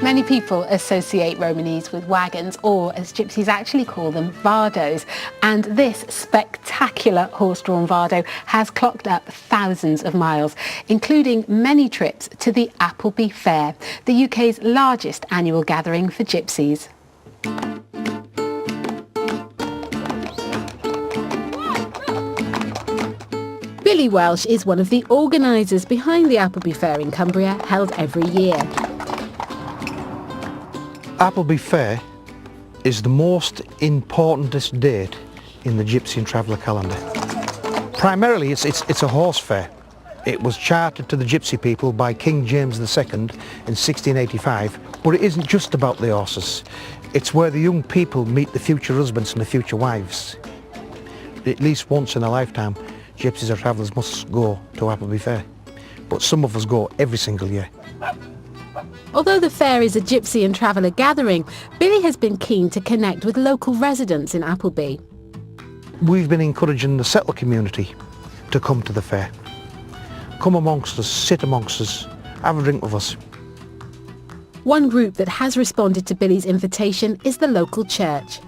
Many people associate Romanys with wagons, or as gypsies actually call them, vardos. And this spectacular horse-drawn vardo has clocked up thousands of miles, including many trips to the Appleby Fair, the UK's largest annual gathering for gypsies. Billy Welsh is one of the organisers behind the Appleby Fair in Cumbria, held every year. Appleby Fair is the most importantest date in the Gypsy and Traveller calendar. Primarily it's a horse fair. It was chartered to the Gypsy people by King James II in 1685, but it isn't just about the horses. It's where the young people meet the future husbands and the future wives. At least once in a lifetime, Gypsies or travellers must go to Appleby Fair, but some of us go every single year. Although the fair is a gypsy and traveller gathering, Billy has been keen to connect with local residents in Appleby. We've been encouraging the settler community to come to the fair. Come amongst us, sit amongst us, have a drink with us. One group that has responded to Billy's invitation is the local church.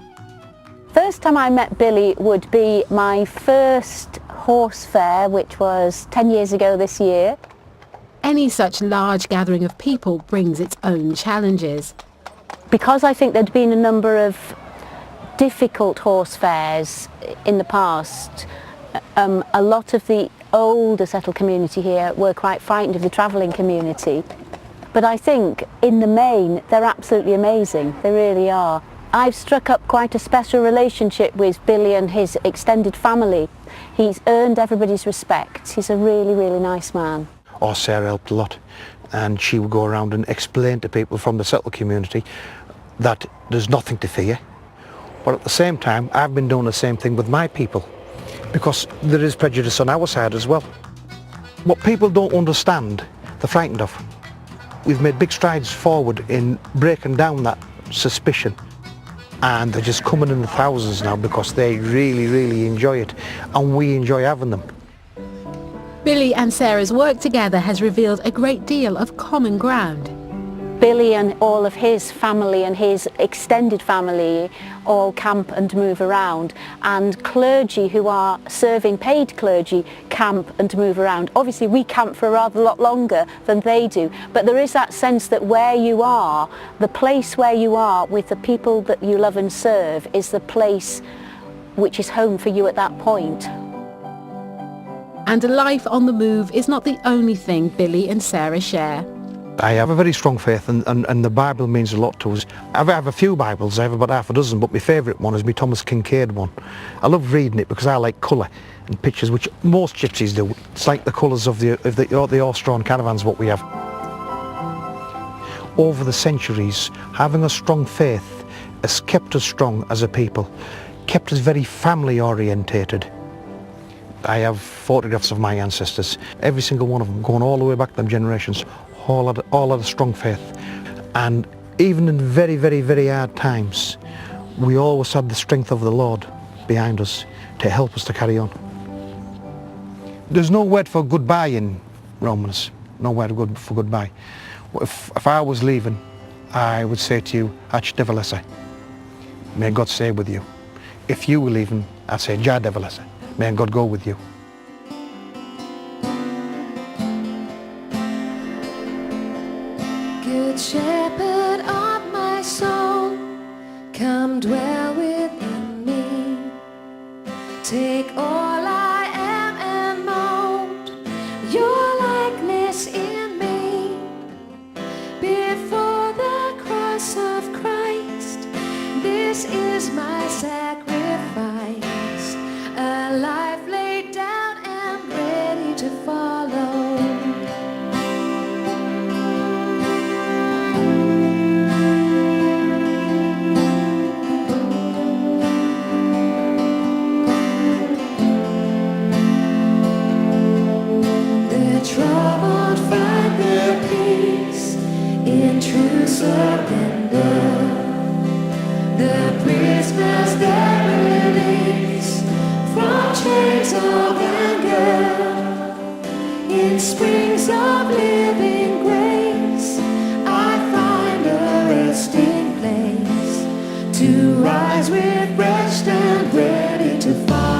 First time I met Billy would be my first horse fair, which was 10 years ago this year. Any such large gathering of people brings its own challenges. Because I think there'd been a number of difficult horse fairs in the past, a lot of the older settled community here were quite frightened of the travelling community. But I think in the main they're absolutely amazing, they really are. I've struck up quite a special relationship with Billy and his extended family. He's earned everybody's respect. He's a really, really nice man. Or Sarah helped a lot, and she would go around and explain to people from the settler community that there's nothing to fear. But at the same time, I've been doing the same thing with my people, because there is prejudice on our side as well. What people don't understand, they're frightened of. We've made big strides forward in breaking down that suspicion, and they're just coming in the thousands now because they really, really enjoy it, and we enjoy having them. Billy and Sarah's work together has revealed a great deal of common ground. Billy and all of his family and his extended family all camp and move around, and clergy who are serving, paid clergy, camp and move around. Obviously we camp for a rather lot longer than they do, but there is that sense that where you are, the place where you are with the people that you love and serve, is the place which is home for you at that point. And a life on the move is not the only thing Billy and Sarah share. I have a very strong faith, and the Bible means a lot to us. I have a few Bibles, I have about half a dozen, but my favourite one is my Thomas Kincaid one. I love reading it because I like colour and pictures, which most gypsies do. It's like the colours of the horse-drawn caravans what we have. Over the centuries, having a strong faith has kept us strong as a people, kept us very family orientated. I have photographs of my ancestors, every single one of them, going all the way back to them generations, all had a strong faith. And even in very, very, very hard times, we always had the strength of the Lord behind us to help us to carry on. There's no word for goodbye in Romans, no word for goodbye. If I was leaving, I would say to you, Ach Devalesa, may God stay with you. If you were leaving, I'd say, Ja Devalesa, may God go with you. Good shepherd of my soul, come dwell within me. Take all I am and mold your likeness in me. Before the cross of Christ, this is my sacrifice. A life laid down and ready to follow. Troubled find their peace in true surrender. The prisoners that release from chains of anger, in springs of living grace, I find a resting place, to rise with rest and ready to follow.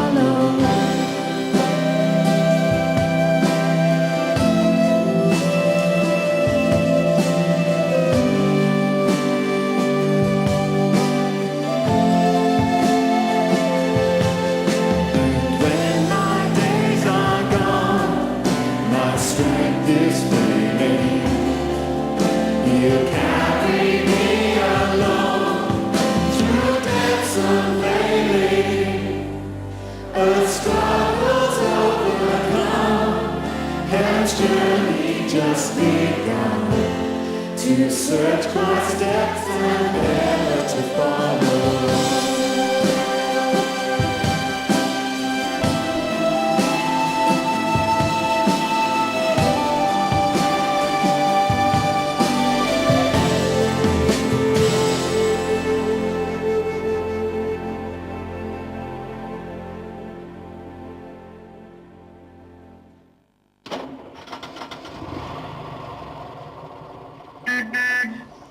Just begun to search my steps and ever to follow.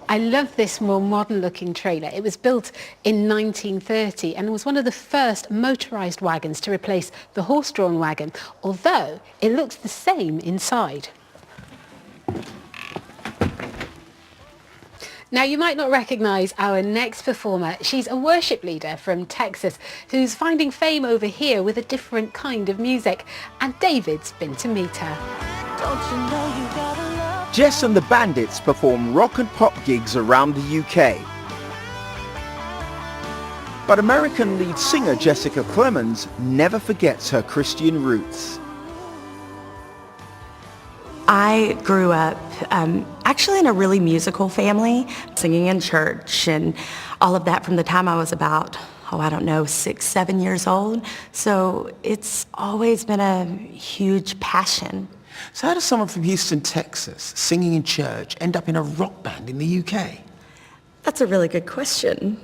I love this more modern looking trailer. It was built in 1930 and was one of the first motorised wagons to replace the horse-drawn wagon, although it looks the same inside. Now, you might not recognise our next performer. She's a worship leader from Texas who's finding fame over here with a different kind of music. And David's been to meet her. Don't you know you gotta love? Jess and the Bandits perform rock and pop gigs around the UK. But American lead singer Jessica Clemens never forgets her Christian roots. I grew up actually in a really musical family, singing in church and all of that from the time I was about, 6, 7 years old. So it's always been a huge passion. So how does someone from Houston, Texas, singing in church, end up in a rock band in the UK? That's a really good question.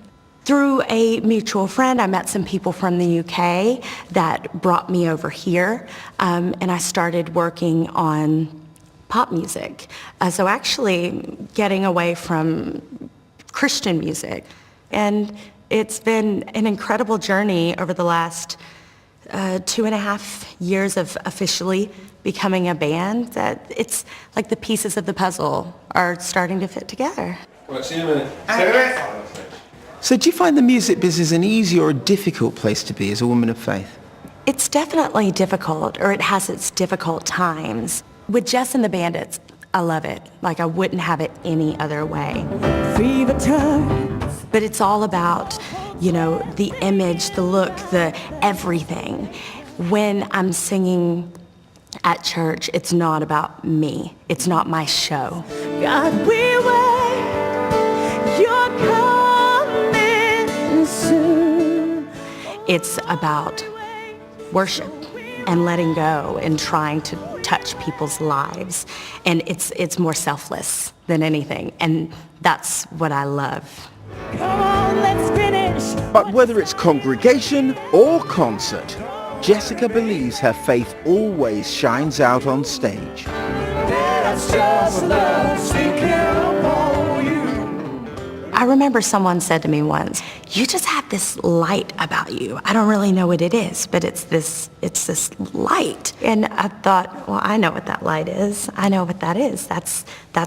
Through a mutual friend, I met some people from the UK that brought me over here, and I started working on pop music. So actually getting away from Christian music. And it's been an incredible journey over the last 2.5 years of officially becoming a band, that it's like the pieces of the puzzle are starting to fit together. Well, see you in a minute. So do you find the music business an easy or a difficult place to be as a woman of faith? It's definitely difficult, or it has its difficult times. With Jess and the Bandits, I love it. Like, I wouldn't have it any other way. Fever turns. But it's all about, the image, the look, the everything. When I'm singing at church, it's not about me. It's not my show. God, we wait. You're coming soon. It's about worship and letting go and trying to touch people's lives. And it's more selfless than anything. And that's what I love. Come on, let's finish. But whether it's congregation or concert, Jessica believes her faith always shines out on stage. That's just love sinking upon you. I remember someone said to me once, "You just have this light about you. I don't really know what it is, but it's this light." And I thought, well, I know what that light is. I know what that is. That's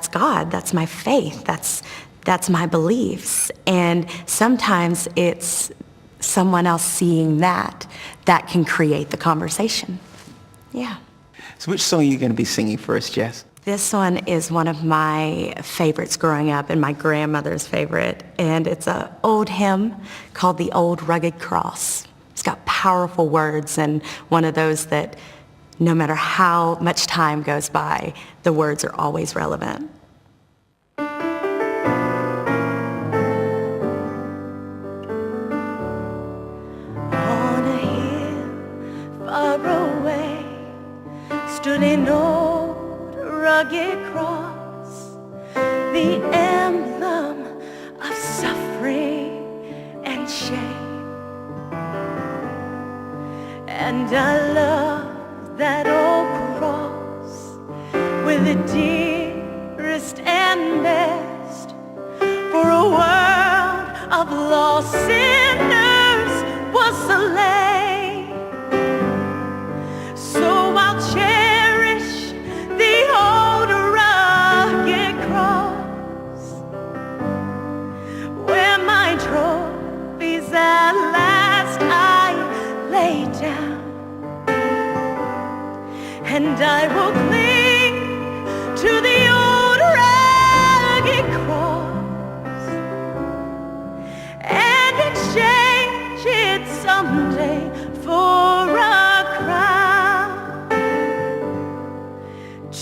God. That's my faith. That's my beliefs. And sometimes it's someone else seeing that can create the conversation. Yeah. So which song are you going to be singing for us, Jess? This one is one of my favorites growing up and my grandmother's favorite. And it's an old hymn called The Old Rugged Cross. It's got powerful words, and one of those that no matter how much time goes by, the words are always relevant. Stood an old rugged cross, the emblem of suffering and shame. And I love that old cross with the dearest and best, for a all sinners was slain. So I'll cherish the old rugged cross, where my trophies at last I lay down, and I will cling to the old rugged cross and exchange it someday for a crown.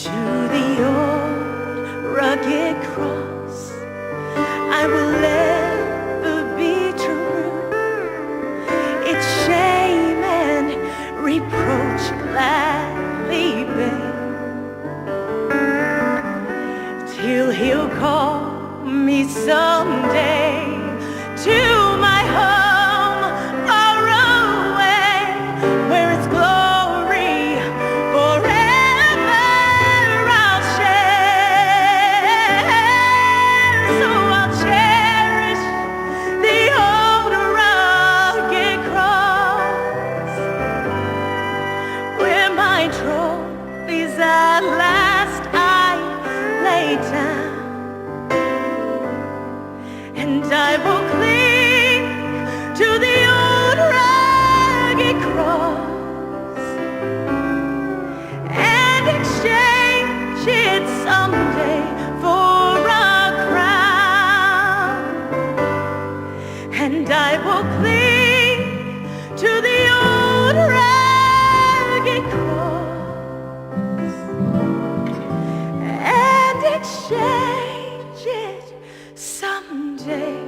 To the old rugged cross I will ever be true. Its shame and reproach gladly bear, till he'll call me someday to my home far away, where its glory forever I'll share. So I'll cherish the old rugged cross, where my trophies at last I lay down, and I will cling to the old rugged cross and exchange it someday for a crown. And I will cling to the old rugged cross and exchange it someday